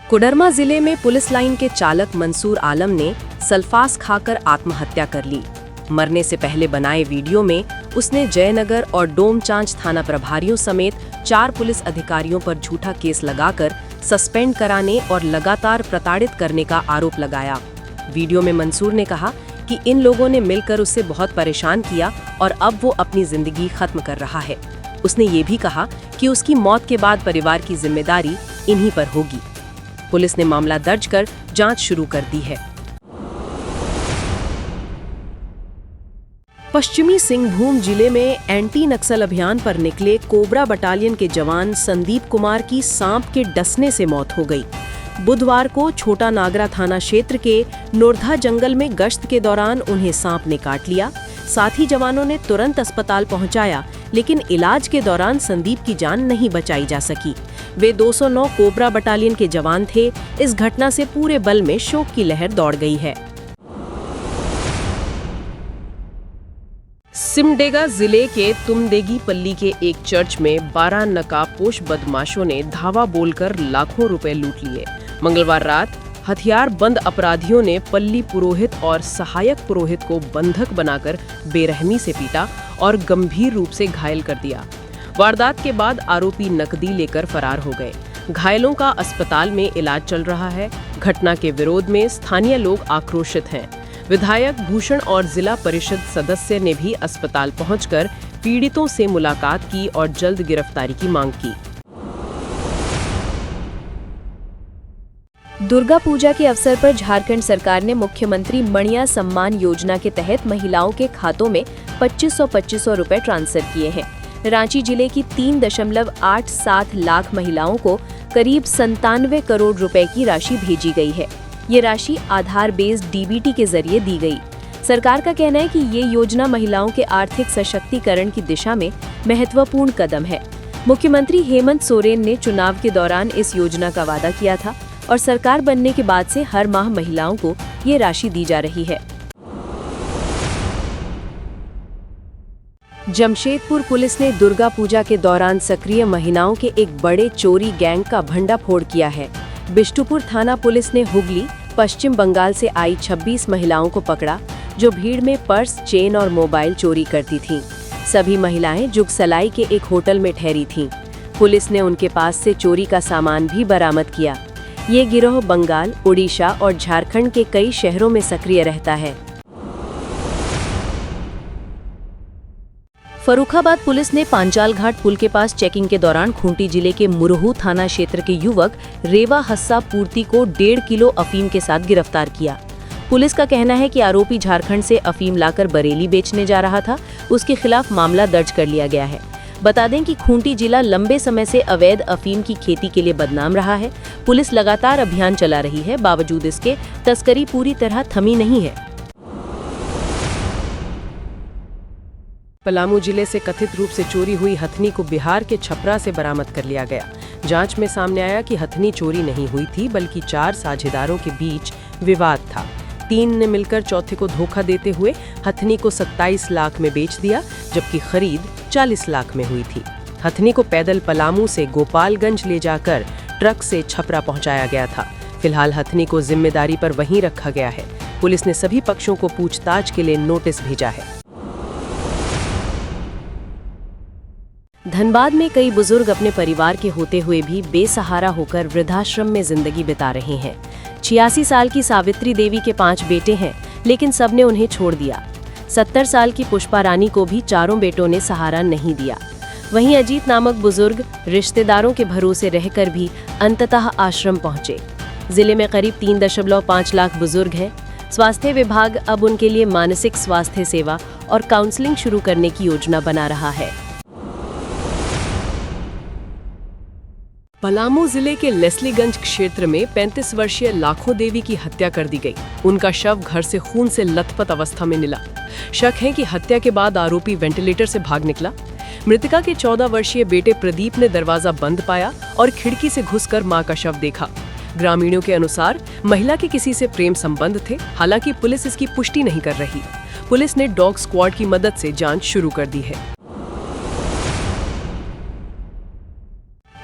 कोडरमा जिले में police line के चालक मंसूर आलम ने सल्फास खाकर आत्महत्या कर ली। मरने से पहले बनाए वीडियो में उसने जयनगर और डोमचांच थाना प्रभारियों समेत 4 पुलिस अधिकारियों पर झूठा केस लगाकर सस्पेंड कराने और लगातार प्रताड़ित करने का आरोप लगाया। वीडियो में मंसूर ने कहा कि इन लोगों ने मिलकर उसे बहुत परेशान किया और अब वो अपनी जिंदगी खत्म कर रहा है। उसने ये भी कहा कि उसकी मौत के बाद परिवार की जिम्मेदारी इन्हीं पर होगी। पुलिस ने मामला दर्ज कर जांच शुरू कर दी है। पश्चिमी सिंहभूम जिले में एंटी नक्सल अभियान पर निकले कोबरा बटालियन के जवान संदीप कुमार की सांप के डसने से मौत हो गई। बुधवार को छोटा नागरा थाना क्षेत्र के नोरधा जंगल में गश्त के दौरान उन्हें सांप ने काट लिया। साथ ही जवानों ने तुरंत अस्पताल पहुंचाया, लेकिन इलाज के दौरान संदीप की जान नहीं बचाई जा सकी। वे 209 कोबरा बटालियन के जवान थे। इस घटना से पूरे बल में शोक की लहर दौड़ गई है। सिमडेगा जिले के तुमदेगी पल्ली के एक चर्च में 12 नकाबपोश बदमाशों ने धावा बोलकर लाखों रुपए लूट लिए। मंगलवार रात हथियार बंद अपराधियों ने पल्ली पुरोहित और सहायक पुरोहित को बंधक बनाकर बेरहमी से पीटा और गंभीर रूप से घायल कर दिया। वारदात के बाद आरोपी नकदी लेकर फरार हो गए। घायलों का अस्पताल में इलाज चल रहा है। घटना के विरोध में स्थानीय लोग आक्रोशित हैं। विधायक भूषण और जिला परिषद सदस्य ने भी अस्पताल पहुंचकर पीड़ितों से मुलाकात की और जल्द गिरफ्तारी की मांग की। दुर्गा पूजा के अवसर पर झारखंड सरकार ने मुख्यमंत्री मणिया सम्मान योजना के तहत महिलाओं के खातों में 2500 रुपए ट्रांसफर किए हैं। रांची जिले की 3.87 लाख महिलाओं को करीब 97 करोड़ रुपए की राशि भेजी गई है। ये राशि आधार बेस्ड डीबीटी के जरिए दी गई। सरकार का कहना है कि ये योजना महिलाओं के आर्थिक सशक्तिकरण की दिशा में महत्वपूर्ण कदम है। मुख्यमंत्री हेमंत सोरेन ने चुनाव के दौरान इस योजना का वादा किया था और सरकार बनने के बाद से हर माह महिलाओं को ये राशि दी जा रही है। जमशेदपुर पुलिस ने दुर्गा पूजा के दौरान सक्रिय महिलाओं के एक बड़े चोरी गैंग का भंडाफोड़ किया है। बिष्टुपुर थाना पुलिस ने हुगली, पश्चिम बंगाल से आई 26 महिलाओं को पकड़ा, जो भीड़ में पर्स, चेन और मोबाइल चोरी करती थीं। सभी महिलाएं जुगसलाई के एक होटल में ठहरी थीं। पुलिस ने उनके पास से चोरी का सामान भी बरामद किया। ये गिरोह बंगाल, उड़ीसा और झारखंड के कई शहरों में सक्रिय रहता है। फर्रुखाबाद पुलिस ने पांचाल घाट पुल के पास चेकिंग के दौरान खूंटी जिले के मुरहू थाना क्षेत्र के युवक रेवा हस्सा पूर्ति को 1.5 किलो अफीम के साथ गिरफ्तार किया। पुलिस का कहना है कि आरोपी झारखंड से अफीम लाकर बरेली बेचने जा रहा था। उसके खिलाफ मामला दर्ज कर लिया गया है। बता दें कि खूंटी जिला लंबे समय से अवैध अफीम की खेती के लिए बदनाम रहा है। पुलिस लगातार अभियान चला रही है, बावजूद इसके तस्करी पूरी तरह थमी नहीं है। पलामू जिले से कथित रूप से चोरी हुई हथनी को बिहार के छपरा से बरामद कर लिया गया। जांच में सामने आया कि हथनी चोरी नहीं हुई थी, बल्कि 4 साझेदारों के बीच विवाद था। 3 ने मिलकर चौथे को धोखा देते हुए हथनी को 27 लाख में बेच दिया, जबकि खरीद 40 लाख में हुई थी। हथनी को पैदल पलामू से गोपालगंज ले जाकर ट्रक से छपरा पहुंचाया गया था। फिलहाल हथनी को जिम्मेदारी पर वहीं रखा गया है। पुलिस ने सभी पक्षों को पूछताछ के लिए नोटिस भेजा है। धनबाद में कई बुजुर्ग अपने परिवार के होते हुए भी बेसहारा होकर वृद्धाश्रम में जिंदगी बिता रहे हैं। 86 साल की सावित्री देवी के 5 बेटे हैं, लेकिन सबने उन्हें छोड़ दिया। 70 साल की पुष्पा रानी को भी चारों बेटों ने सहारा नहीं दिया। वहीं अजीत नामक बुजुर्ग रिश्तेदारों के भरोसे रहकर भी अंततः आश्रम पहुंचे। जिले में करीब 3.5 लाख बुजुर्ग हैं। स्वास्थ्य विभाग अब उनके लिए मानसिक स्वास्थ्य सेवा और काउंसलिंग शुरू करने की योजना बना रहा है। पलामू जिले के लेस्लीगंज क्षेत्र में 35 वर्षीय लाखों देवी की हत्या कर दी गई। उनका शव घर से खून से लथपथ अवस्था में मिला। शक है कि हत्या के बाद आरोपी वेंटिलेटर से भाग निकला। मृतका के 14 वर्षीय बेटे प्रदीप ने दरवाजा बंद पाया और खिड़की से घुसकर मां का शव देखा। ग्रामीणों के अनुसार महिला के किसी से प्रेम संबंध थे। हालांकि पुलिस इसकी पुष्टि नहीं कर रही। पुलिस ने डॉग स्क्वाड की मदद से जांच शुरू कर दी है।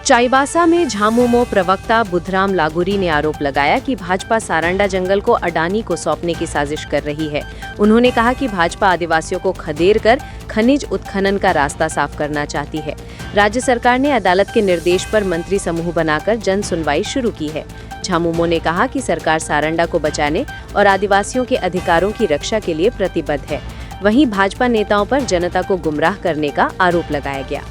चाईबासा में झामुमो प्रवक्ता बुधराम लागुरी ने आरोप लगाया कि भाजपा सारंडा जंगल को अडानी को सौंपने की साजिश कर रही है। उन्होंने कहा कि भाजपा आदिवासियों को खदेड़ कर खनिज उत्खनन का रास्ता साफ करना चाहती है। राज्य सरकार ने अदालत के निर्देश पर मंत्री समूह बनाकर जन सुनवाई शुरू की है। झामुमो ने कहा कि सरकार सारंडा को बचाने और आदिवासियों के अधिकारों की रक्षा के लिए प्रतिबद्ध है। वहीं भाजपा नेताओं पर जनता को गुमराह करने का आरोप लगाया गया।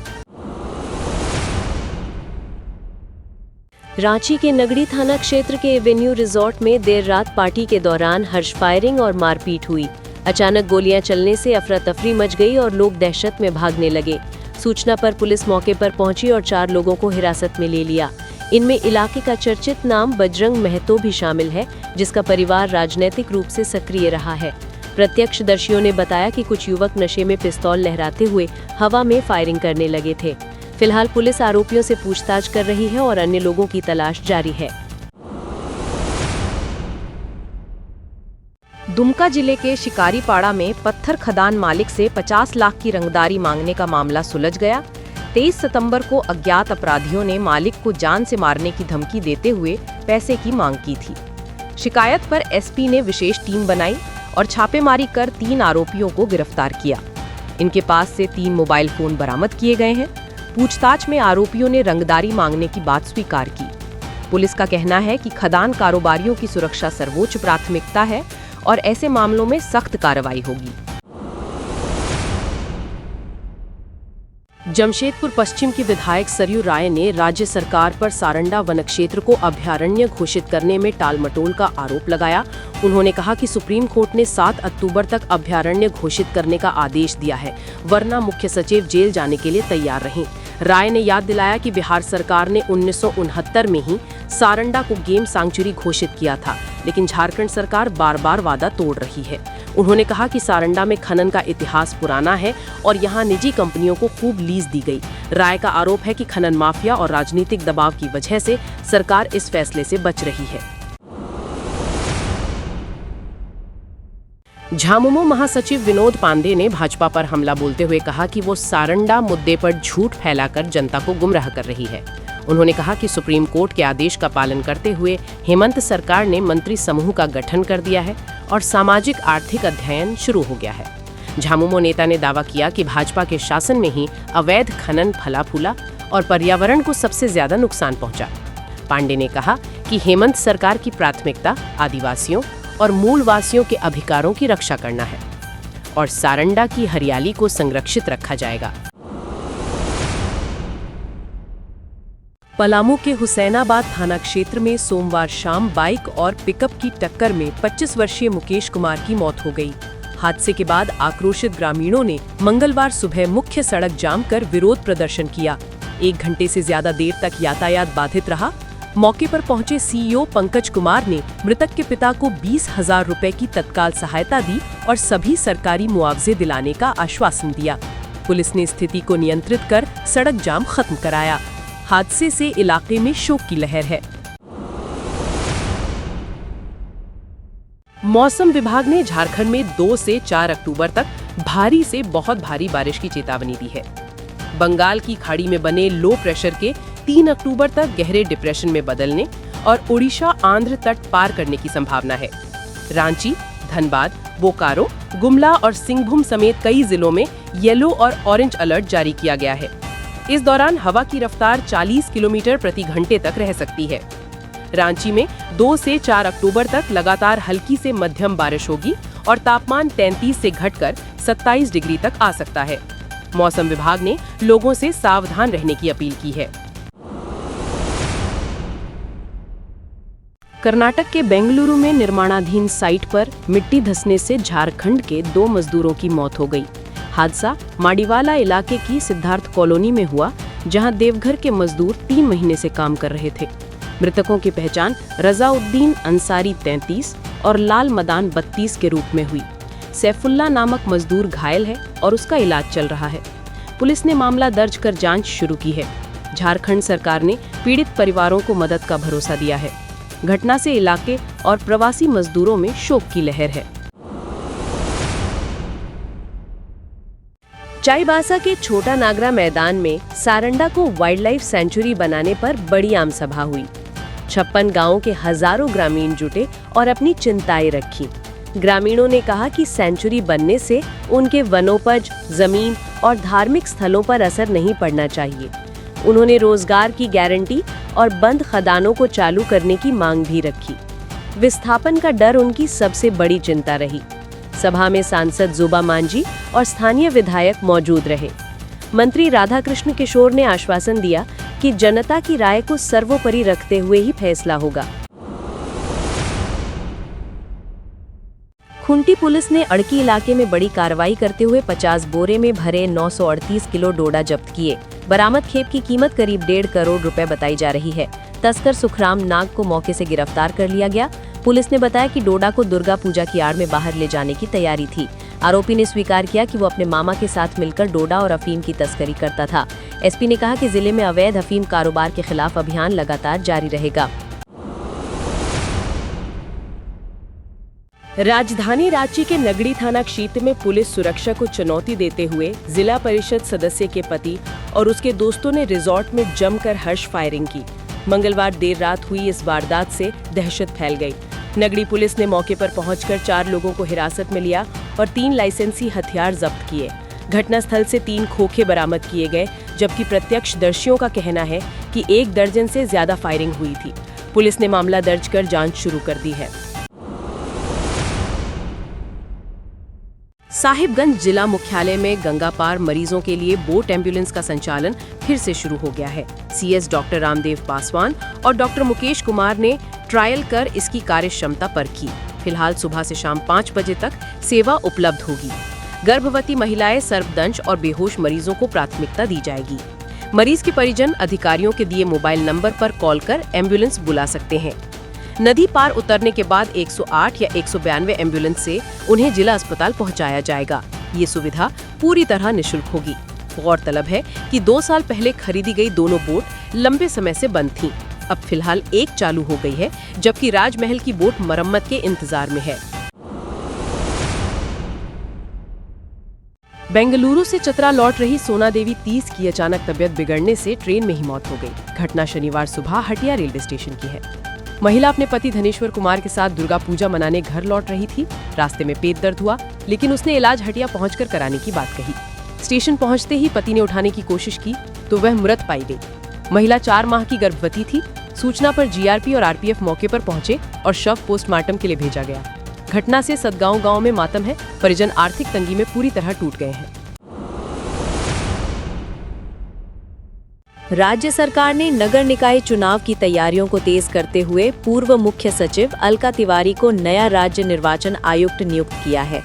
रांची के नगड़ी थाना क्षेत्र के एवेन्यू रिजॉर्ट में देर रात पार्टी के दौरान हर्ष फायरिंग और मारपीट हुई। अचानक गोलियां चलने से अफरा तफरी मच गई और लोग दहशत में भागने लगे। सूचना पर पुलिस मौके पर पहुंची और 4 लोगों को हिरासत में ले लिया। इनमें इलाके का चर्चित नाम बजरंग महतो भी शामिल है, जिसका परिवार राजनीतिक रूप से सक्रिय रहा है। प्रत्यक्षदर्शियों ने बताया कि कुछ युवक नशे में पिस्तौल लहराते हुए हवा में फायरिंग करने लगे थे। फिलहाल पुलिस आरोपियों से पूछताछ कर रही है और अन्य लोगों की तलाश जारी है। दुमका जिले के शिकारीपाड़ा में पत्थर खदान मालिक से 50 लाख की रंगदारी मांगने का मामला सुलझ गया। 23 सितंबर को अज्ञात अपराधियों ने मालिक को जान से मारने की धमकी देते हुए पैसे की मांग की थी। शिकायत पर एसपी ने विशेष टीम बनाई और छापेमारी कर 3 आरोपियों को गिरफ्तार किया। इनके पास से 3 मोबाइल फोन बरामद किए गए हैं। पूछताछ में आरोपियों ने रंगदारी मांगने की बात स्वीकार की। पुलिस का कहना है कि खदान कारोबारियों की सुरक्षा सर्वोच्च प्राथमिकता है और ऐसे मामलों में सख्त कार्रवाई होगी। जमशेदपुर पश्चिम की विधायक सरयू राय ने राज्य सरकार पर सारंडा वन क्षेत्र को अभयारण्य घोषित करने में टालमटोल का आरोप लगाया। उन्होंने कहा कि सुप्रीम कोर्ट ने 7 अक्टूबर तक अभयारण्य घोषित करने का आदेश दिया है, वरना मुख्य सचिव जेल जाने के लिए तैयार रहें। राय ने याद दिलाया कि बिहार सरकार ने 1969 में ही सारंडा को गेम सैंक्चुरी घोषित किया था, लेकिन झारखंड सरकार बार बार वादा तोड़ रही है। उन्होंने कहा कि सारंडा में खनन का इतिहास पुराना है और यहां निजी कंपनियों को खूब लीज दी गई। राय का आरोप है कि खनन माफिया और राजनीतिक दबाव की वजह से सरकार इस फैसले से बच रही है। झामुमो महासचिव विनोद पांडे ने भाजपा पर हमला बोलते हुए कहा कि वो सारंडा मुद्दे पर झूठ फैलाकर जनता को गुमराह कर रही है। उन्होंने कहा कि सुप्रीम कोर्ट के आदेश का पालन करते हुए हेमंत सरकार ने मंत्री समूह का गठन कर दिया है और सामाजिक आर्थिक अध्ययन शुरू हो गया है। झामुमो नेता ने दावा किया कि भाजपा के शासन में ही अवैध खनन फला फूला और पर्यावरण को सबसे ज्यादा नुकसान पहुंचा। पांडे ने कहा कि हेमंत सरकार की प्राथमिकता आदिवासियों और मूलवासियों के अधिकारों की रक्षा करना है और सारंडा की हरियाली को संरक्षित रखा जाएगा। पलामू के हुसैनाबाद थाना क्षेत्र में सोमवार शाम बाइक और पिकअप की टक्कर में 25 वर्षीय मुकेश कुमार की मौत हो गई। हादसे के बाद आक्रोशित ग्रामीणों ने मंगलवार सुबह मुख्य सड़क जाम कर विरोध प्रदर्शन किया। 1 घंटे से ज्यादा देर तक यातायात बाधित रहा। मौके पर पहुंचे सीईओ पंकज कुमार ने मृतक के पिता को 20,000 रुपए की तत्काल सहायता दी और सभी सरकारी मुआवजे दिलाने का आश्वासन दिया। पुलिस ने स्थिति को नियंत्रित कर सड़क जाम खत्म कराया। हादसे से इलाके में शोक की लहर है। मौसम विभाग ने झारखंड में 2 से 4 अक्टूबर तक भारी से बहुत भारी बारिश की चेतावनी दी है। बंगाल की खाड़ी में बने लो प्रेशर के 3 अक्टूबर तक गहरे डिप्रेशन में बदलने और ओडिशा आंध्र तट पार करने की संभावना है। रांची, धनबाद, बोकारो, गुमला और सिंहभूम समेत कई जिलों में येलो और ऑरेंज अलर्ट जारी किया गया है। इस दौरान हवा की रफ्तार 40 किलोमीटर प्रति घंटे तक रह सकती है। रांची में 2 से 4 अक्टूबर तक लगातार हल्की से मध्यम बारिश होगी और तापमान 33 से घटकर 27 डिग्री तक आ सकता है। मौसम विभाग ने लोगों से सावधान रहने की अपील की है। कर्नाटक के बेंगलुरु में निर्माणाधीन साइट पर मिट्टी धंसने से झारखंड के 2 मजदूरों की मौत हो गई। हादसा माड़ीवाला इलाके की सिद्धार्थ कॉलोनी में हुआ, जहां देवघर के मजदूर 3 महीने से काम कर रहे थे। मृतकों की पहचान रजाउद्दीन अंसारी 33 और लाल मदान 32 के रूप में हुई। सैफुल्ला नामक मजदूर घायल है और उसका इलाज चल रहा है। पुलिस ने मामला दर्ज कर जांच शुरू की है। झारखंड सरकार ने पीड़ित परिवारों को मदद का भरोसा दिया है। घटना से इलाके और प्रवासी मजदूरों में शोक की लहर है। चाईबासा के छोटा नागरा मैदान में सारंडा को वाइल्ड लाइफ सेंचुरी बनाने पर बड़ी आम सभा हुई। 56 गांवों के हजारों ग्रामीण जुटे और अपनी चिंताएं रखी। ग्रामीणों ने कहा कि सेंचुरी बनने से उनके वनोपज, जमीन और धार्मिक स्थलों पर असर नहीं पड़ना चाहिए। उन्होंने रोजगार की गारंटी और बंद खदानों को चालू करने की मांग भी रखी। विस्थापन का डर उनकी सबसे बड़ी चिंता रही। सभा में सांसद जुबा मांझी और स्थानीय विधायक मौजूद रहे। मंत्री राधाकृष्ण किशोर ने आश्वासन दिया कि जनता की राय को सर्वोपरि रखते हुए ही फैसला होगा। खुंटी पुलिस ने अड़की इलाके में बड़ी कार्रवाई करते हुए 50 बोरे में भरे 938 किलो डोडा जब्त किए। बरामद खेप की कीमत करीब 1.5 करोड़ रुपए बताई जा रही है। तस्कर सुखराम नाग को मौके से गिरफ्तार कर लिया गया। पुलिस ने बताया कि डोडा को दुर्गा पूजा की आड़ में बाहर ले जाने की तैयारी थी। आरोपी ने स्वीकार किया कि वो अपने मामा के साथ मिलकर डोडा और अफीम की तस्करी करता था। एसपी ने कहा कि जिले में अवैध अफीम कारोबार के खिलाफ अभियान लगातार जारी रहेगा। राजधानी रांची के नगड़ी थाना क्षेत्र में पुलिस सुरक्षा को चुनौती देते हुए जिला परिषद सदस्य के पति और उसके दोस्तों ने रिजॉर्ट में जमकर हर्ष फायरिंग की। मंगलवार देर रात हुई इस वारदात से दहशत फैल गई। नगड़ी पुलिस ने मौके पर पहुंचकर 4 लोगों को हिरासत में लिया और 3 लाइसेंसी हथियार जब्त किए। घटनास्थल से 3 खोखे बरामद किए गए, जबकि प्रत्यक्षदर्शियों का कहना है कि 1 दर्जन से ज्यादा फायरिंग हुई थी। पुलिस ने मामला दर्ज कर जांच शुरू कर दी है। साहिबगंज जिला मुख्यालय में गंगा पार मरीजों के लिए बोट एम्बुलेंस का संचालन फिर से शुरू हो गया है। सीएस डॉक्टर रामदेव पासवान और डॉक्टर मुकेश कुमार ने ट्रायल कर इसकी कार्यक्षमता परखी। फिलहाल सुबह से शाम 5 बजे तक सेवा उपलब्ध होगी। गर्भवती महिलाएं, सर्पदंश और बेहोश मरीजों को प्राथमिकता दी जाएगी। मरीज के परिजन अधिकारियों के दिए मोबाइल नंबर पर कॉल कर एम्बुलेंस बुला सकते हैं। नदी पार उतरने के बाद 108 या 192 एम्बुलेंस से उन्हें जिला अस्पताल पहुंचाया जाएगा। ये सुविधा पूरी तरह निःशुल्क होगी। गौरतलब है कि 2 साल पहले खरीदी गई दोनों बोट लंबे समय से बंद थीं। अब फिलहाल एक चालू हो गई है, जबकि राजमहल की बोट मरम्मत के इंतजार में है। बेंगलुरु से चतरा लौट रही सोना देवी 30 की अचानक तबियत बिगड़ने से ट्रेन में ही मौत हो गई। घटना शनिवार सुबह हटिया रेलवे स्टेशन की है। महिला अपने पति धनेश्वर कुमार के साथ दुर्गा पूजा मनाने घर लौट रही थी। रास्ते में पेट दर्द हुआ, लेकिन उसने इलाज हटिया पहुंचकर कराने की बात कही। स्टेशन पहुंचते ही पति ने उठाने की कोशिश की तो वह मृत पाई गई। महिला 4 माह की गर्भवती थी। सूचना पर जीआरपी और आरपीएफ मौके पर पहुंचे और शव पोस्टमार्टम के लिए भेजा गया। घटना से सतगांव गांव में मातम है। परिजन आर्थिक तंगी में पूरी तरह टूट गए हैं। राज्य सरकार ने नगर निकाय चुनाव की तैयारियों को तेज करते हुए पूर्व मुख्य सचिव अलका तिवारी को नया राज्य निर्वाचन आयुक्त नियुक्त किया है।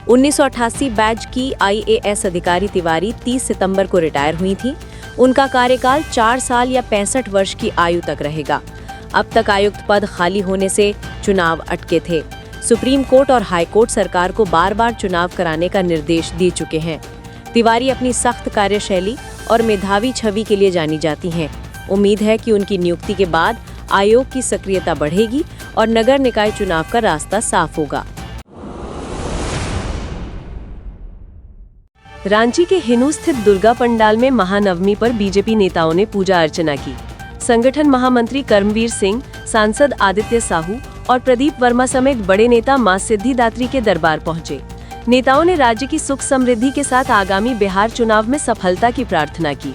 1988 बैच की आईएएस अधिकारी तिवारी 30 सितंबर को रिटायर हुई थी। उनका कार्यकाल 4 साल या 65 वर्ष की आयु तक रहेगा। अब तक आयुक्त पद खाली होने से चुनाव अटके थे। सुप्रीम कोर्ट और हाई कोर्ट सरकार को बार-बार चुनाव कराने का निर्देश दे चुके हैं। तिवारी अपनी सख्त कार्यशैली और मेधावी छवि के लिए जानी जाती हैं। उम्मीद है कि उनकी नियुक्ति के बाद आयोग की सक्रियता बढ़ेगी और नगर निकाय चुनाव का रास्ता साफ होगा। रांची के हिनू स्थित दुर्गा पंडाल में महानवमी पर बीजेपी नेताओं ने पूजा अर्चना की। संगठन महामंत्री कर्मवीर सिंह, सांसद आदित्य साहू और प्रदीप वर्मा समेत बड़े नेता मां सिद्धिदात्री के दरबार पहुंचे। नेताओं ने राज्य की सुख समृद्धि के साथ आगामी बिहार चुनाव में सफलता की प्रार्थना की।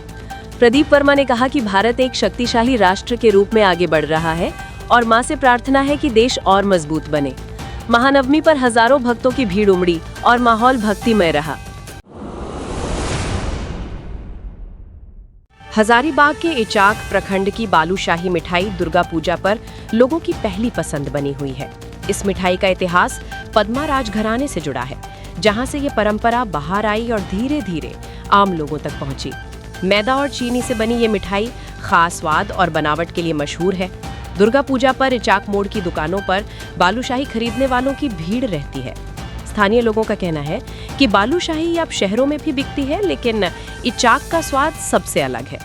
प्रदीप वर्मा ने कहा कि भारत एक शक्तिशाली राष्ट्र के रूप में आगे बढ़ रहा है और मां से प्रार्थना है कि देश और मजबूत बने। महानवमी पर हजारों भक्तों की भीड़ उमड़ी और माहौल भक्तिमय रहा। हजारीबाग के इचाक प्रखंड की बालूशाही मिठाई दुर्गा पूजा पर लोगों की पहली पसंद बनी हुई है। इस मिठाई का इतिहास पद्मा राजघराने से जुड़ा है, जहां से ये परंपरा बाहर आई और धीरे धीरे आम लोगों तक पहुंची। मैदा और चीनी से बनी ये मिठाई खास स्वाद और बनावट के लिए मशहूर है। दुर्गा पूजा पर इचाक मोड़ की दुकानों पर बालूशाही खरीदने वालों की भीड़ रहती है। स्थानीय लोगों का कहना है कि बालूशाही अब शहरों में भी बिकती है, लेकिन इचाक का स्वाद सबसे अलग है।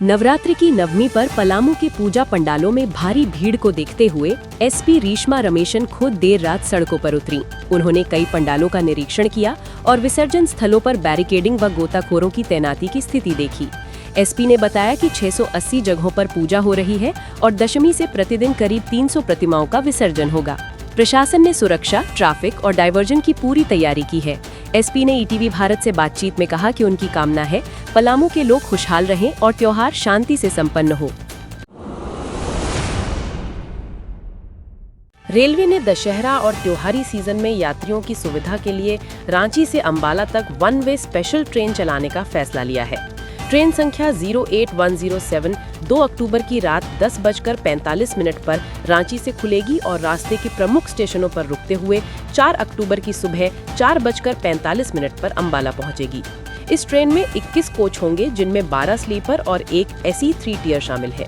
नवरात्रि की नवमी पर पलामू के पूजा पंडालों में भारी भीड़ को देखते हुए एसपी रीश्मा रमेशन खुद देर रात सड़कों पर उतरी। उन्होंने कई पंडालों का निरीक्षण किया और विसर्जन स्थलों पर बैरिकेडिंग व गोताखोरों की तैनाती की स्थिति देखी। एसपी ने बताया कि 680 जगहों पर पूजा हो रही है और दशमी से प्रतिदिन करीब 300 प्रतिमाओं का विसर्जन होगा। प्रशासन ने सुरक्षा, ट्रैफिक और डायवर्जन की पूरी तैयारी की है। एसपी ने ईटीवी भारत से बातचीत में कहा कि उनकी कामना है पलामू के लोग खुशहाल रहें और त्योहार शांति से संपन्न हो। रेलवे ने दशहरा और त्योहारी सीजन में यात्रियों की सुविधा के लिए रांची से अंबाला तक वन वे स्पेशल ट्रेन चलाने का फैसला लिया है। ट्रेन संख्या 08107 2 अक्टूबर की रात 10:45 पर रांची से खुलेगी और रास्ते के प्रमुख स्टेशनों पर रुकते हुए 4 अक्टूबर की सुबह 4:45 पर अंबाला पहुंचेगी। इस ट्रेन में 21 कोच होंगे, जिनमें 12 स्लीपर और एक एसी 3 टियर शामिल है।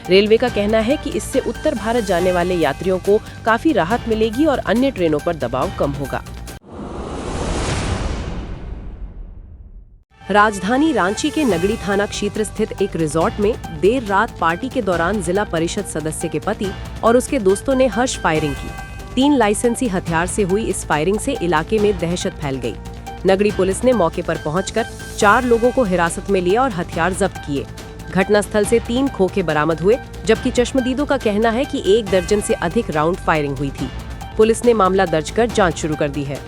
रेलवे का कहना है कि इससे उत्तर भारत जाने वाले यात्रियों को काफी राहत मिलेगी और अन्य ट्रेनों पर दबाव कम होगा। राजधानी रांची के नगड़ी थाना क्षेत्र स्थित एक रिजॉर्ट में देर रात पार्टी के दौरान जिला परिषद सदस्य के पति और उसके दोस्तों ने हर्ष फायरिंग की। 3 लाइसेंसी हथियार से हुई इस फायरिंग से इलाके में दहशत फैल गई। नगड़ी पुलिस ने मौके पर पहुंचकर 4 लोगों को हिरासत में लिया और हथियार जब्त किए। घटनास्थल से 3 खोखे बरामद हुए, जबकि चश्मदीदों का कहना है कि 1 दर्जन से अधिक राउंड फायरिंग हुई थी। पुलिस ने मामला दर्ज कर जांच शुरू कर दी है।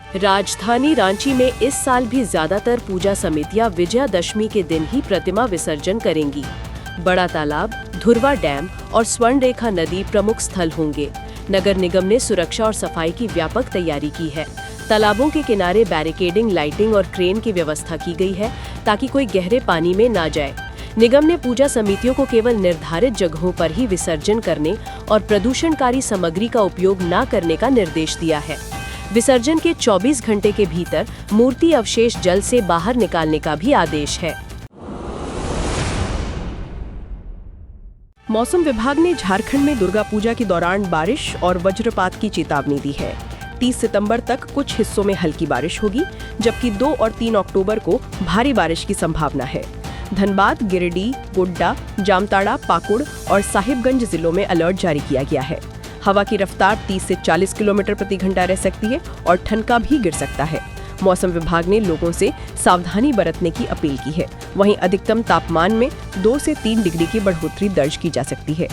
राजधानी रांची में इस साल भी ज्यादातर पूजा समितियां विजयादशमी के दिन ही प्रतिमा विसर्जन करेंगी। बड़ा तालाब, धुरवा डैम और स्वर्ण रेखा नदी प्रमुख स्थल होंगे। नगर निगम ने सुरक्षा और सफाई की व्यापक तैयारी की है। तालाबों के किनारे बैरिकेडिंग, लाइटिंग और क्रेन की व्यवस्था की गई है ताकि कोई गहरे पानी में ना जाए। निगम ने पूजा समितियों को केवल निर्धारित जगहों पर ही विसर्जन करने और प्रदूषणकारी सामग्री का उपयोग न करने का निर्देश दिया है। विसर्जन के 24 घंटे के भीतर मूर्ति अवशेष जल से बाहर निकालने का भी आदेश है। मौसम विभाग ने झारखंड में दुर्गा पूजा के दौरान बारिश और वज्रपात की चेतावनी दी है। 30 सितंबर तक कुछ हिस्सों में हल्की बारिश होगी, जबकि 2 और 3 अक्टूबर को भारी बारिश की संभावना है। धनबाद, गिरिडीह, गोड्डा, जामताड़ा, पाकुड़ और साहिबगंज जिलों में अलर्ट जारी किया गया है। हवा की रफ्तार 30 से 40 किलोमीटर प्रति घंटा रह सकती है और ठनका भी गिर सकता है। मौसम विभाग ने लोगों से सावधानी बरतने की अपील की है। वहीं अधिकतम तापमान में 2 से 3 डिग्री की बढ़ोतरी दर्ज की जा सकती है।